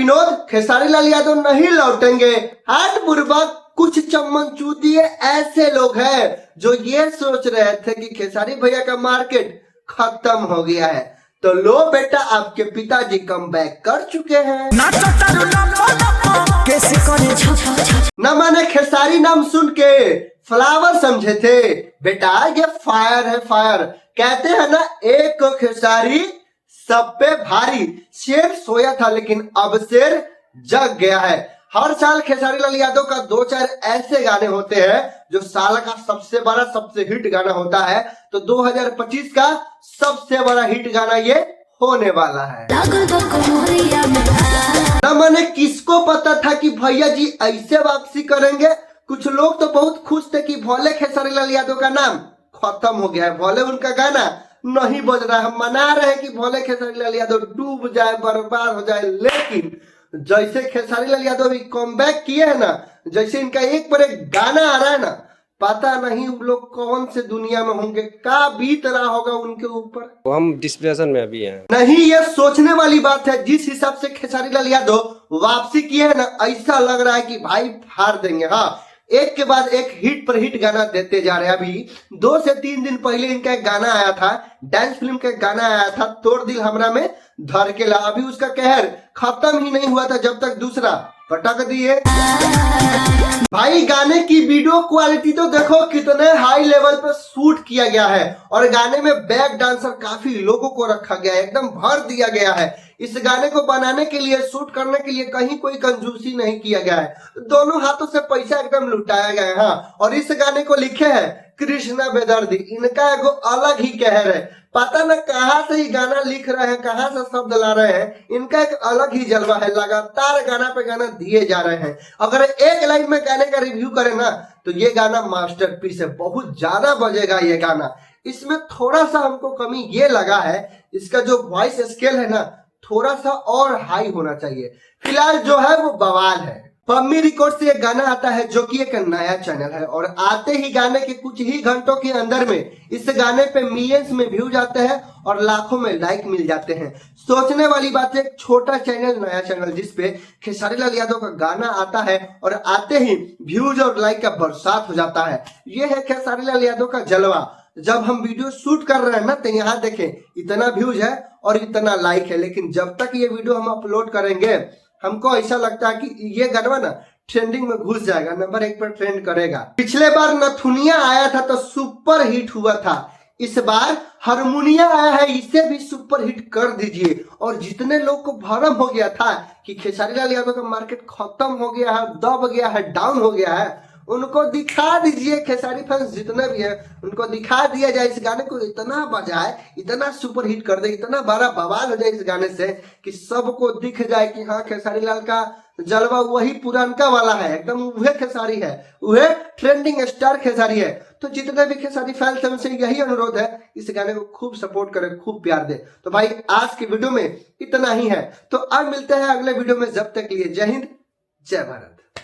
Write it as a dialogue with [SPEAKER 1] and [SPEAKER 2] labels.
[SPEAKER 1] विनोद, खेसारी लाल यादव नहीं लौटेंगे। हाट बुर्बक, कुछ चम्मनचूतिए ऐसे लोग हैं जो ये सोच रहे थे कि खेसारी भैया का मार्केट खत्म हो गया है, तो लो बेटा आपके पिताजी कम बैक कर चुके हैं। न माने खेसारी नाम सुन के फ्लावर समझे थे, बेटा ये फायर है फायर। कहते हैं ना, एक खेसारी सब पे भारी। शेर सोया था लेकिन अब शेर जग गया है। हर साल खेसारी लाल यादव का 2-4 ऐसे गाने होते हैं जो साल का सबसे बड़ा सबसे हिट गाना होता है, तो 2025 का सबसे बड़ा हिट गाना ये होने वाला है। न माने किसको पता था कि भैया जी ऐसे वापसी करेंगे। कुछ लोग तो बहुत खुश थे कि भोले खेसारी लाल यादव का नाम खत्म हो गया है, भोले उनका गाना नहीं बज रहा है। हम मना रहे हैं कि भोले खेसारी लाल यादव डूब जाए, बर्बाद हो जाए, लेकिन जैसे खेसारी लाल यादव भी कमबैक किए हैं ना, जैसे इनका एक पर एक गाना आ रहा है ना, पता नहीं वो लोग कौन से दुनिया में होंगे, क्या बीत रहा होगा उनके ऊपर।
[SPEAKER 2] हम डिप्रेशन में अभी हैं।
[SPEAKER 1] नहीं, ये सोचने वाली बात है। जिस हिसाब से खेसारी लाल यादव वापसी किए है ना, ऐसा लग रहा है कि भाई फाड़ देंगे। हाँ, एक के बाद एक हिट पर हिट गाना देते जा रहे हैं। अभी 2 से 3 दिन पहले इनका एक गाना आया था, डांस फिल्म का गाना आया था, तोड़ दिल हमरा में धर के ला। अभी उसका कहर खत्म ही नहीं हुआ था जब तक दूसरा पटक दिए। भाई गाने की वीडियो क्वालिटी तो देखो कितने हाई लेवल पे शूट किया गया है, और गाने में बैक डांसर काफी लोगों को रखा गया है, एकदम भर दिया गया है। इस गाने को बनाने के लिए, शूट करने के लिए कहीं कोई कंजूसी नहीं किया गया है, दोनों हाथों से पैसा एकदम लुटाया गया है। हाँ, और इस गाने को लिखे हैं कृष्णा बेदर्दी। इनका एगो अलग ही कहर है, पता न कहां से ही गाना लिख रहे हैं, कहां से शब्द ला रहे हैं। इनका एक अलग ही जलवा है, लगातार गाना पे गाना दिए जा रहे हैं। अगर एक लाइन में गाने का रिव्यू करें ना, तो ये गाना मास्टरपीस है, बहुत ज्यादा बजेगा ये गाना। इसमें थोड़ा सा हमको कमी ये लगा है, इसका जो वॉइस स्केल है ना, थोड़ा सा और हाई होना चाहिए। फिलहाल जो है वो बवाल है। पम्मी रिकॉर्ड से एक गाना आता है जो कि एक नया चैनल है, और आते ही गाने के कुछ ही घंटों के अंदर में इस गाने पे मिलियंस में व्यूज आते हैं और लाखों में लाइक मिल जाते हैं। सोचने वाली बात है, एक छोटा चैनल, नया चैनल, जिसपे खेसारी लाल यादव का गाना आता है और आते ही व्यूज और लाइक का बरसात हो जाता है। ये है खेसारी लाल यादव का जलवा। जब हम वीडियो शूट कर रहे हैं ना, तो यहाँ देखें इतना व्यूज है और इतना लाइक है, लेकिन जब तक ये वीडियो हम अपलोड करेंगे, हमको ऐसा लगता है कि ये गाना ना ट्रेंडिंग में घुस जाएगा, नंबर 1 पर ट्रेंड करेगा। पिछले बार नथुनिया आया था तो सुपर हिट हुआ था, इस बार हारमोनिया आया है, इसे भी सुपर हिट कर दीजिए। और जितने लोग को भरम हो गया था कि खेसारी लाल यादव का मार्केट खत्म हो गया है, दब गया है, डाउन हो गया है, उनको दिखा दीजिए। खेसारी फैंस जितने भी हैं उनको दिखा दिया जाए, इस गाने को इतना बजाए, इतना सुपर हिट कर दे, इतना बड़ा बवाल हो जाए इस गाने से कि सबको दिख जाए कि हाँ, खेसारी लाल का जलवा वही पुरानका वाला है, एकदम वह खेसारी है, वह ट्रेंडिंग स्टार खेसारी है। तो जितने भी खेसारी फैंस हैं उनसे यही अनुरोध है, इस गाने को खूब सपोर्ट करें, खूब प्यार दे। तो भाई आज की वीडियो में इतना ही है, तो अब मिलते हैं अगले वीडियो में। जब तक के लिए जय हिंद, जय भारत।